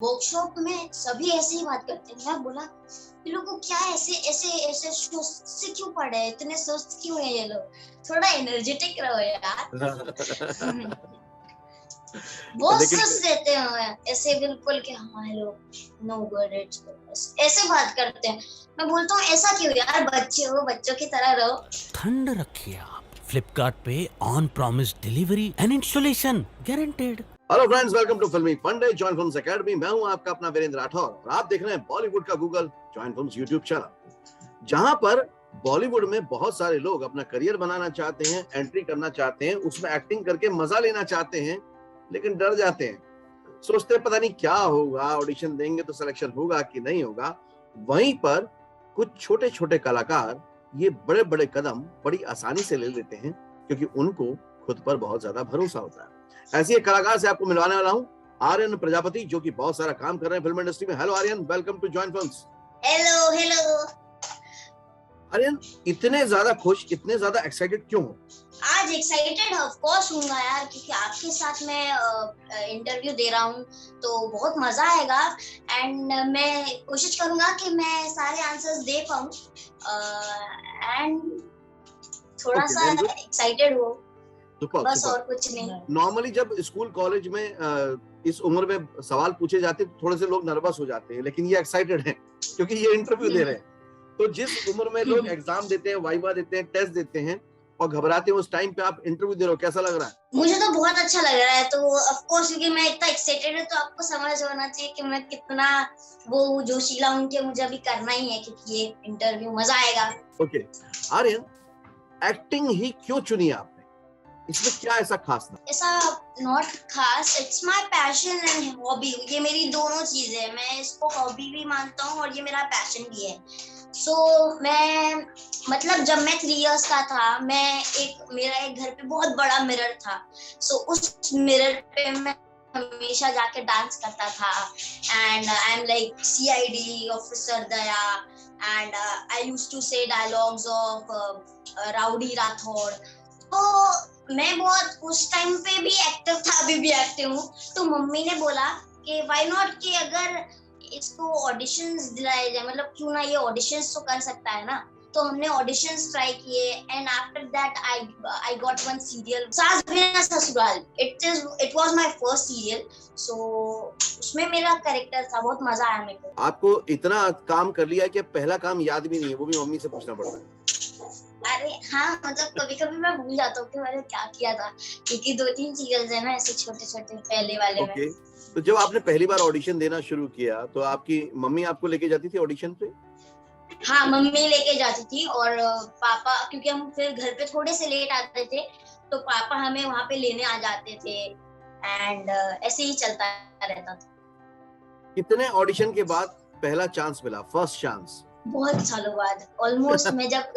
Workshop में सभी ऐसे ही बात करते हैं। मैं बोला ये लोग को क्या ऐसे ऐसे ऐसे से क्यों पढ़े, इतने सुस्त क्यों है ये लोग, थोड़ा एनर्जेटिक रहो यार। बहुत लेकिन सुस्त रहते हैं ऐसे बिल्कुल कि हमारे लोग नो गुड इट्स ऐसे बात करते हैं। मैं बोलता हूँ ऐसा क्यों यार, बच्चे हो, बच्चों की तरह रहो। ठंड रखिए आप, फ्लिपकार्ट पे on promise delivery and installation guaranteed. Hello friends, welcome to Filmy Funde join films academy. मैं हूं आपका अपना वीरेंद्र राठौर और आप देख रहे हैं बॉलीवुड का Google join films YouTube channel, जहां पर बॉलीवुड में बहुत सारे लोग अपना करियर बनाना चाहते हैं, एंट्री करना चाहते हैं, उसमें एक्टिंग करके मजा लेना चाहते हैं, लेकिन डर जाते हैं। सोचते हैं पता नहीं क्या होगा, ऑडिशन देंगे तो सिलेक्शन होगा कि नहीं होगा। वहीं पर कुछ छोटे छोटे कलाकार ये बड़े बड़े कदम बड़ी आसानी से ले लेते हैं, क्योंकि उनको खुद पर बहुत ज्यादा भरोसा होता है। ऐसी एक कलाकार से आपको मिलवाने वाला हूं, आर्यन प्रजापति, जो कि बहुत सारा काम कर रहे हैं फिल्म इंडस्ट्री में। Hello Aryan, welcome to join films. Hello hello. Aryan, इतने ज्यादा खुश, इतने ज्यादा एक्साइटेड क्यों हो? आज एक्साइटेड ऑफ कोर्स हूँगा यार, क्योंकि आपके साथ मैं इंटरव्यू दे रहा हूँ तो बहुत मजा आएगा। एंड मैं कोशिश करूंगा कि मैं सारे आंसर्स दे पाऊँ एंड थोड़ा सा एक्साइटेड हो, बस और कुछ नहीं। नॉर्मली जब स्कूल कॉलेज में इस उम्र में सवाल पूछे जाते हैं तो थोड़े से लोग नर्वस हो जाते हैं, लेकिन ये एक्साइटेड हैं क्योंकि ये इंटरव्यू दे रहे हैं। तो जिस उम्र में लोग एग्जाम देते हैं, वाइवा देते हैं, टेस्ट देते हैं और घबराते हैं, उस टाइम पे आप इंटरव्यू दे रहे हो, कैसा लग रहा है? मुझे तो बहुत अच्छा लग रहा है। तो ऑफ कोर्स क्योंकि मैं इतना एक्साइटेड हूँ, तो आपको समझ होना चाहिए कि मैं कितना वो जोशीला हूँ कि मुझे अभी करना ही है, क्योंकि ये इंटरव्यू मजा आएगा। ओके आर्यन, एक्टिंग ही क्यों चुनी आपने? इसमें क्या ऐसा खास था? ऐसा नॉट खास, it's my passion and hobby. ये मेरी दोनों चीजें हैं, मैं इसको हॉबी भी मानता हूँ और ये मेरा पैशन भी है। मैं मतलब जब मैं 3 इयर्स का था, मेरा एक घर पे बहुत बड़ा मिरर था। उस मिरर पे मैं हमेशा जाके डांस करता था। And I am like CID officer Daya, and I used to say dialogues of Rowdy Rathore. तो मैं बहुत उस टाइम पे भी एक्टिव था, अभी भी एक्टिव हूँ। तो मम्मी ने बोला कि व्हाई नॉट, कि अगर इसको ऑडिशंस दिलाए जाए, मतलब क्यों ना ये ऑडिशंस तो कर सकता है ना। तो हमने ऑडिशंस ट्राई किए and after that I got one serial, Saas Bina Sasural. It was my first serial. So उसमें मेरा कैरेक्टर था, बहुत मजा आया मेरे को। आपको इतना काम कर लिया कि पहला काम याद भी नहीं है, वो भी मम्मी से पूछना पड़ता है। अरे हाँ, मतलब कभी कभी मैं भूल जाता हूँ कि मैंने क्या किया था, क्योंकि 2-3 सीरियल्स है ना ऐसे छोटे छोटे पहले वाले में। तो जब आपने पहली बार ऑडिशन देना शुरू किया तो आपकी मम्मी आपको लेके जाती थी ऑडिशन पे? हाँ, मम्मी लेके जाती थी और पापा, क्योंकि हम फिर घर पे थोड़े से लेट आते थे, तो पापा हमें वहाँ पे लेने आ जाते थे। एंड ऐसे ही चलता रहता था। कितने ऑडिशन के बाद पहला चांस मिला, फर्स्ट चांस? बहुत सालों बाद, ऑलमोस्ट मैं जब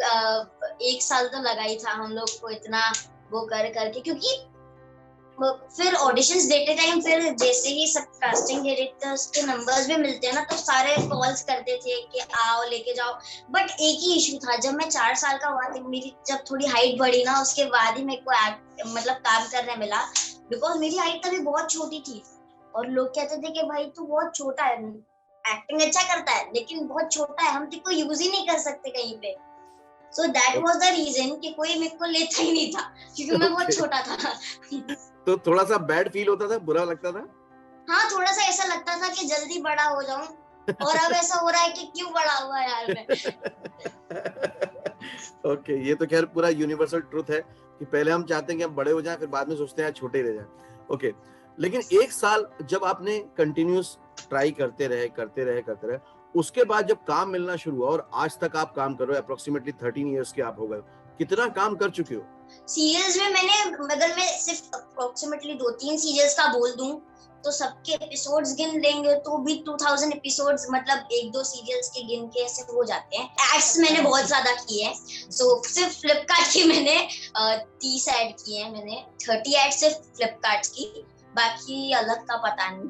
1 साल तो लगा ही था हम लोग को इतना वो कर करके, क्योंकि फिर ऑडिशंस देते टाइम, फिर जैसे ही सब कास्टिंग डायरेक्टर्स के नंबर्स भी मिलते हैं ना, तो सारे कॉल्स करते थे कि आओ लेके जाओ। बट एक ही इशू था, जब मैं 4 साल का हुआ था, मेरी जब थोड़ी हाइट बढ़ी ना, उसके बाद ही मेरे को मतलब काम करने मिला। बिकॉज मेरी हाइट तभी बहुत छोटी थी और लोग कहते थे कि भाई तू बहुत छोटा है, एक्टिंग अच्छा करता है लेकिन बहुत छोटा है, हम तेरे को यूज ही नहीं कर सकते कहीं पे। So that was the reason कि कोई मेरे को लेता ही नहीं था, क्योंकि मैं बहुत छोटा था। तो थोड़ा सा बैड फील होता था, बुरा लगता था? हाँ, थोड़ा सा ऐसा लगता था कि जल्दी बड़ा हो जाऊं, और अब ऐसा हो रहा है कि क्यों बड़ा हुआ यार मैं। ओके, ये तो खैर पूरा यूनिवर्सल ट्रुथ है कि पहले हम चाहते हैं कि हम बड़े हो जाएं, फिर बाद में सोचते हैं छोटे रह जाएं। ओके, लेकिन 1 साल जब आपने कंटिन्यूस ट्राई करते रहे, उसके बाद जब काम मिलना शुरू हुआ और आज तक आप काम कर रहे हो, अप्रोक्सीमेटली 13 इयर्स के आप हो गए, कितना काम कर चुके हो? सीरियल्स में मैंने, अगर मैं सिर्फ अप्रोक्सीमेटली 2-3 सीरियल्स का बोल दूं तो सबके एपिसोड्स गिन लेंगे तो भी 2000 एपिसोड्स, मतलब 1-2 सीरियल्स के गिन के ऐसे हो जाते हैं। एड्स मैंने बहुत ज्यादा किए हैं। सिर्फ फ्लिपकार्ट की मैंने 30 एड किए हैं, मैंने 30 एड सिर्फ फ्लिपकार्ट की, बाकी अलग का पता नहीं।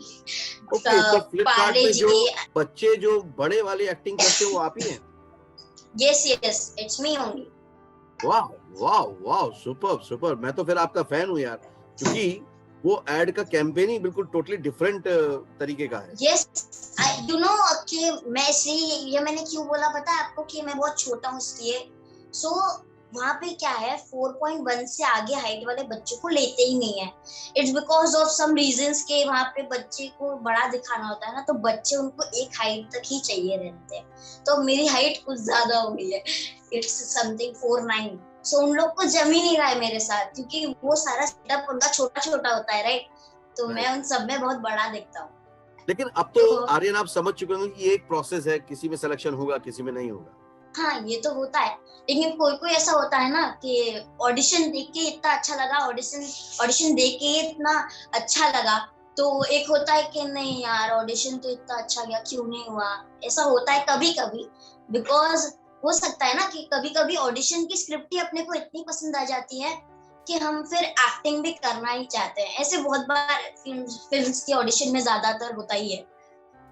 ओके, तो फ्लिपकार्ट में जो बच्चे जो बड़े वाली एक्टिंग करते हैं वो आप ही हैं? Yes, it's me only. वाह वाह वाह, सुपर सुपर। मैं तो फिर आपका फैन हूँ यार, क्योंकि वो एड का कैंपेन ही बिल्कुल टोटली डिफरेंट तरीके का है। यस, यू नो कि मैं इसलिए ये मैंने क्यों बोला पता है आपको कि मैं बहुत छोटा हूँ इसलिए। सो वहाँ पे क्या है 4.1 से आगे हाइट वाले बच्चों को लेते ही नहीं है। It's because of some reasons के वहाँ पे बच्चे को बड़ा दिखाना होता है ना, तो बच्चे उनको एक हाइट तक ही चाहिए रहते हैं। तो मेरी हाइट कुछ ज्यादा हो गई है, इट्स समथिंग 4'9". सो उन लोग को जम ही नहीं रहा है मेरे साथ, क्योंकि वो सारा सेटअप उनका छोटा छोटा होता है, राइट। तो मैं उन सब में बहुत बड़ा दिखता हूँ। लेकिन अब तो आर्यन आप समझ चुके होंगे कि ये एक प्रोसेस है, किसी में सिलेक्शन होगा किसी में नहीं होगा। हाँ ये तो होता है, लेकिन कोई कोई ऐसा होता है ना कि ऑडिशन देख के इतना अच्छा लगा, ऑडिशन देख के इतना अच्छा लगा, तो एक होता है कि नहीं यार ऑडिशन तो इतना अच्छा गया, क्यों नहीं हुआ। ऐसा होता है कभी कभी, बिकॉज हो सकता है ना कि कभी कभी ऑडिशन की स्क्रिप्ट ही अपने को इतनी पसंद आ जाती है कि हम फिर एक्टिंग भी करना ही चाहते हैं। ऐसे बहुत बार फिल्म्स की ऑडिशन में ज्यादातर होता ही है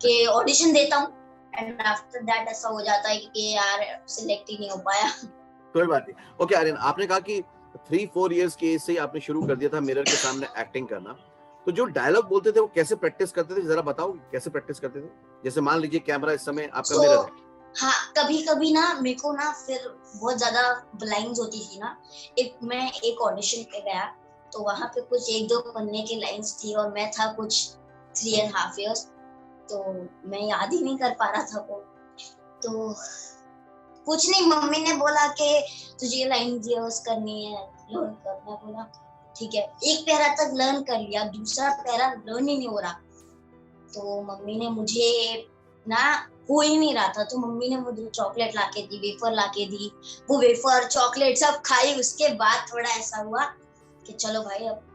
कि ऑडिशन देता हूँ एंड आफ्टर दैट ऐसा हो जाता है कि यार सिलेक्ट ही नहीं हो पाया। कोई बात नहीं। ओके आर्यन, आपने कहा कि 3-4 इयर्स की एज से ही आपने शुरू कर दिया था मिरर के सामने एक्टिंग करना, तो जो डायलॉग बोलते थे वो कैसे प्रैक्टिस करते थे, जरा बताओ कैसे प्रैक्टिस करते थे। जैसे मान लीजिए कैमरा इस समय आपका मिरर है। हाँ कभी कभी ना मेरे को ना फिर बहुत ज्यादा लाइंस होती थी ना। मैं एक ऑडिशन पे गया, तो वहां पे कुछ 1-2 पन्ने की लाइंस थी और मैं था कुछ 3.5 इयर्स, तो मैं याद ही नहीं कर पा रहा था वो। तो कुछ नहीं, मम्मी ने बोला कि तुझे ये लाइन रिहर्स करनी है, लर्न कर। मैं बोला ठीक है, एक पैरा तक लर्न कर लिया, दूसरा पैरा लर्न ही नहीं हो रहा। तो मम्मी ने मुझे ना हो ही नहीं रहा था, तो मम्मी ने मुझे चॉकलेट लाके दी, वेफर लाके दी। वो वेफर चॉकलेट सब खाई, उसके बाद थोड़ा ऐसा हुआ कि चलो भाई अब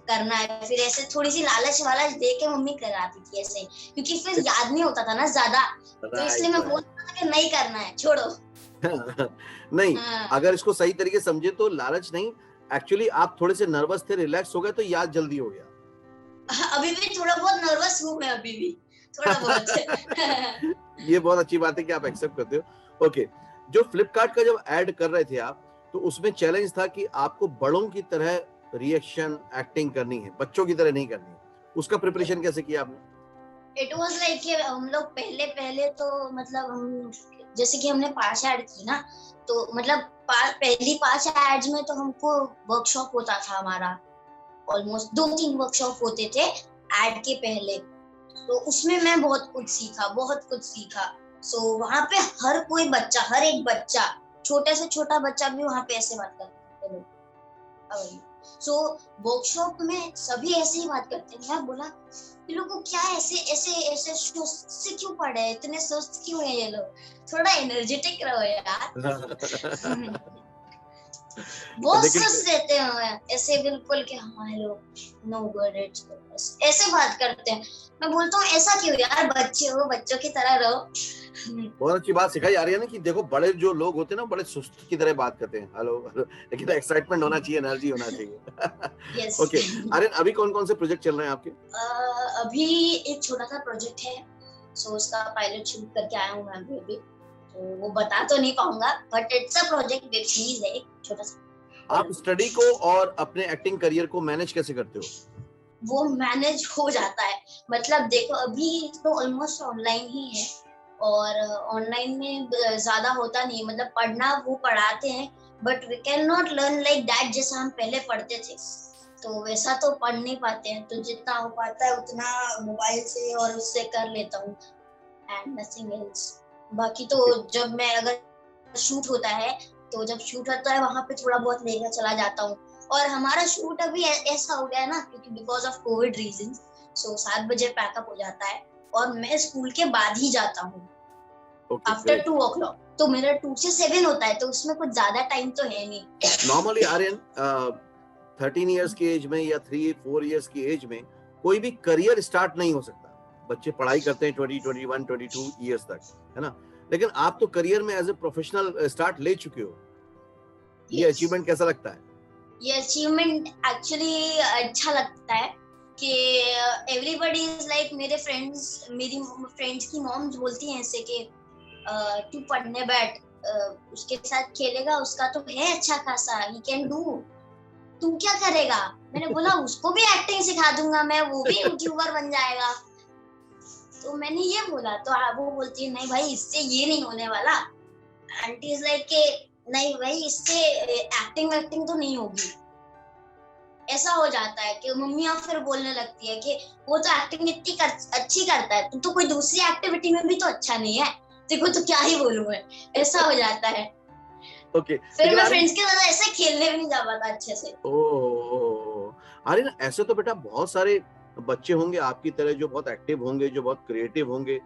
करना है। फिर ऐसे थोड़ी सी लालच वालच दे के मम्मी कराती थी ऐसे, क्योंकि फिर याद नहीं होता था ना ज्यादा, तो इसलिए मैं बोलता था कि नहीं करना है, छोड़ो। नहीं, अगर इसको सही तरीके समझे तो लालच नहीं, एक्चुअली आप थोड़े से नर्वस थे, रिलैक्स हो गए तो याद जल्दी हो गया। अभी भी थोड़ा बहुत नर्वस हूँ मैं, अभी भी थोड़ा बहुत। ये बहुत अच्छी बात है कि आप एक्सेप्ट करते हो। ओके, जो फ्लिपकार्ट का जब ऐड कर रहे थे आप, तो उसमें चैलेंज था कि आपको बड़ों की तरह रिएक्शन एक्टिंग करनी है, बच्चों की तरह नहीं करनी है। उसका प्रिपरेशन कैसे किया आपने? इट वाज लाइक कि हम लोग पहले तो मतलब हम जैसे कि हमने 5 ऐड की ना, तो मतलब पहली 5 एड्स में तो हमको वर्कशॉप होता था हमारा, ऑलमोस्ट 2-3 वर्कशॉप होते थे ऐड के पहले। तो उसमें मैं बहुत कुछ सीखा। सो वहाँ पे हर कोई बच्चा, हर एक बच्चा, छोटे से छोटा बच्चा भी वहाँ पे ऐसे बात करते थे लोग। सो वर्कशॉप में सभी ऐसे ही बात करते हैं। मैं बोला ये लोग को क्या ऐसे ऐसे ऐसे सुस्त से क्यों पड़े हैं, इतने सुस्त क्यों है ये लोग, थोड़ा एनर्जेटिक रहो यार। बहुत सुस्त रहते हैं ऐसे, बिल्कुल कि हमारे लोग नो गुड इट्स ऐसे बात करते हैं। मैं बोलता हूँ ऐसा क्यों यार, बच्चे हो, बच्चों की तरह रहो। बहुत अच्छी बात सिखाई आ रही है ना कि देखो बड़े जो लोग होते हैं ना, बड़े सुस्त की तरह बात करते हैं, हेलो लेकिन एक्साइटमेंट होना चाहिए, एनर्जी होना चाहिए। यस। ओके आर्यन, अभी कौन कौन से प्रोजेक्ट चल रहे हैं आपके? अभी एक छोटा सा प्रोजेक्ट है, सो उसका पायलट शूट करके आया हूँ मैं अभी, तो वो बता तो नहीं पाऊंगा, but it's a project, web series है एक छोटा सा। आप स्टडी को और अपने एक्टिंग करियर को मैनेज कैसे करते हो? वो मैनेज हो जाता है, मतलब देखो अभी तो ऑलमोस्ट ऑनलाइन ही है, और ऑनलाइन में ज्यादा होता नहीं, मतलब पढ़ना वो पढ़ाते हैं, but we can not learn like that जैसा हम पहले पढ़ते थे, तो वैसा तो पढ़ नहीं पाते हैं। तो जितना हो पाता है उतना मोबाइल से और उससे कर लेता हूँ, एंड नथिंग एल्स। बाकी तो जब मैं अगर शूट होता है, तो जब शूट होता है वहां पे थोड़ा बहुत लेकर चला जाता हूँ। और हमारा शूट अभी ऐसा हो गया है ना, क्योंकि बिकॉज ऑफ कोविड रीजंस, सो 7 बजे पैकअप हो जाता है और मैं स्कूल के बाद ही जाता हूँ आफ्टर 2 o'clock। तो मेरा 2 से 7 होता है, तो उसमें कुछ ज्यादा टाइम तो है नहीं। नॉर्मली आर्यन 13 इयर्स की एज में या 3-4 इयर्स की एज में कोई भी करियर स्टार्ट नहीं हो सकता। बच्चे पढ़ाई करते हैं 20, 21, 22 इयर्स तक, है ना? लेकिन आप तो करियर में एज ए प्रोफेशनल स्टार्ट ले चुके हो। ये अचीवमेंट कैसा लगता है? ये अचीवमेंट एक्चुअली अच्छा लगता है कि एवरीबॉडी इज लाइक, मेरी फ्रेंड्स की मॉम्स बोलती हैं ऐसे कि तू पढ़ने बैठ, उसके साथ खेलेगा, उसका तो है अच्छा खासा, ही कैन डू। तू क्या करेगा? मैंने बोला उसको भी एक्टिंग सिखा दूंगा मैं, वो भी यूट्यूबर बन जाएगा। तो मैंने ये बोला, तो वो बोलती है नहीं भाई इससे ये नहीं होने वाला। आंटी इज लाइक के नहीं भाई इससे एक्टिंग तो नहीं होगी। ऐसा हो जाता है कि मम्मी आप फिर बोलने लगती है कि वो तो एक्टिंग इतनी अच्छी करता है, तो कोई दूसरी एक्टिविटी में भी तो अच्छा नहीं है, देखो तो क्या ही बोलूं मैं, ऐसा हो जाता है। ओके फिर मैं फ्रेंड्स के साथ ऐसे खेलने भी नहीं जा पाता अच्छे से। अरे ना, ऐसे तो बेटा बहुत सारे बच्चे होंगे आपकी तरह जो बहुत एक्टिव होंगे, जो बहुत क्रिएटिव होंगे।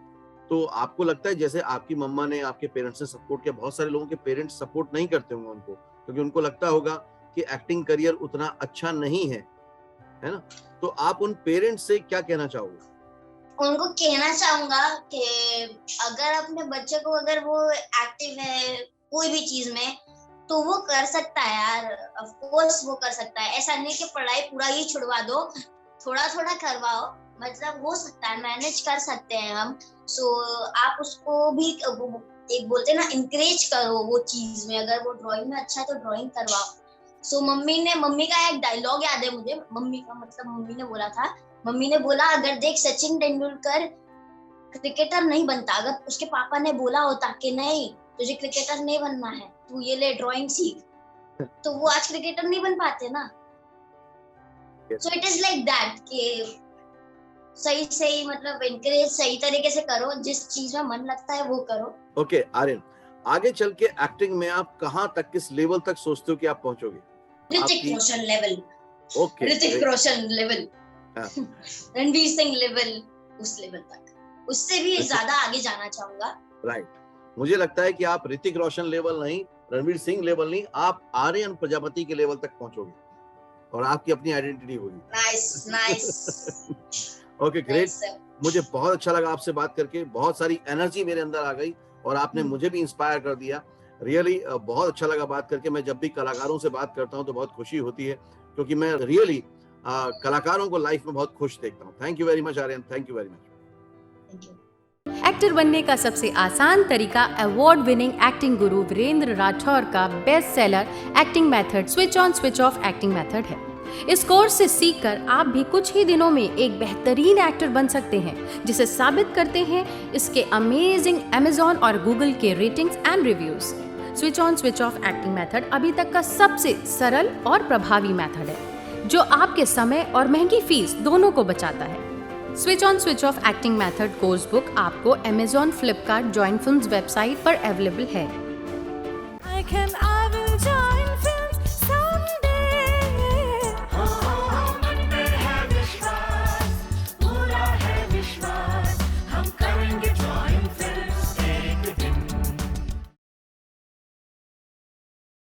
तो आपको लगता है जैसे आपकी मम्मा ने, आपके पेरेंट्स ने सपोर्ट किया, बहुत सारे लोगों के पेरेंट्स सपोर्ट नहीं करते होंगे उनको, क्योंकि उनको लगता होगा कि एक्टिंग करियर उतना अच्छा नहीं है ना? तो आप उन पेरेंट्स से क्या कहना चाहोगे? उनको कहना चाहूंगा कि अगर अपने बच्चे को, अगर वो एक्टिव है कोई भी चीज में, तो वो कर सकता है यार, ऑफ कोर्स वो कर सकता है। ऐसा नहीं कि पढ़ाई पूरा ही छुड़वा दो, थोड़ा थोड़ा करवाओ, मतलब हो सकता है, मैनेज कर सकते हैं हम। सो आप उसको भी एक बोलते ना इंकरेज करो वो चीज में। अगर वो ड्राइंग में अच्छा है तो ड्राइंग करवाओ। सो मम्मी का एक डायलॉग याद है मुझे, मम्मी ने बोला था, मम्मी ने बोला अगर देख सचिन तेंदुलकर क्रिकेटर नहीं बनता, अगर उसके पापा ने बोला होता कि नहीं तुझे क्रिकेटर नहीं बनना है, तू ये ले ड्राइंग सीख, तो वो आज क्रिकेटर नहीं बन पाते ना। So it is like that कि सही मतलब एनकरेज सही तरीके से करो, जिस चीज में मन लगता है वो करो। ओके आर्यन, आगे चल के एक्टिंग में आप कहाँ तक, किस लेवल तक सोचते हो कि आप पहुंचोगे? Hrithik Roshan level. Okay, Hrithik Roshan level, Ranveer Singh level, उस लेवल तक, उससे भी ज्यादा आगे जाना चाहूंगा। राइट, मुझे लगता है कि आप ऋतिक रोशन लेवल नहीं, रणवीर सिंह लेवल नहीं, आप आर्यन प्रजापति के लेवल तक पहुंचोगे और आपकी अपनी आइडेंटिटी होगी। नाइस ओके ग्रेट, मुझे बहुत अच्छा लगा आपसे बात करके, बहुत सारी एनर्जी मेरे अंदर आ गई और आपने मुझे भी इंस्पायर कर दिया। रियली बहुत अच्छा लगा बात करके। मैं जब भी कलाकारों से बात करता हूं तो बहुत खुशी होती है, क्योंकि मैं रियली कलाकारों को लाइफ में बहुत खुश देखता हूं। Thank you very much Aryan, thank you very much. Actor बनने का सबसे आसान तरीका अवार्ड विनिंग एक्टिंग गुरु वीरेंद्र राठौर का best seller acting method switch on switch off acting method है। इस कोर्स से सीखकर आप भी कुछ ही दिनों में एक बेहतरीन एक्टर बन सकते हैं, जिसे साबित करते हैं इसके अमेजिंग Amazon और Google के ratings and reviews. Switch on switch off acting method अभी तक का सबसे सरल और प्रभावी मेथड है, जो आपके समय और महंगी फीस दोनों को बचाता है। Switch on switch off acting method course book आपको Amazon, Flipkart, join films website पर अवेलेबल है।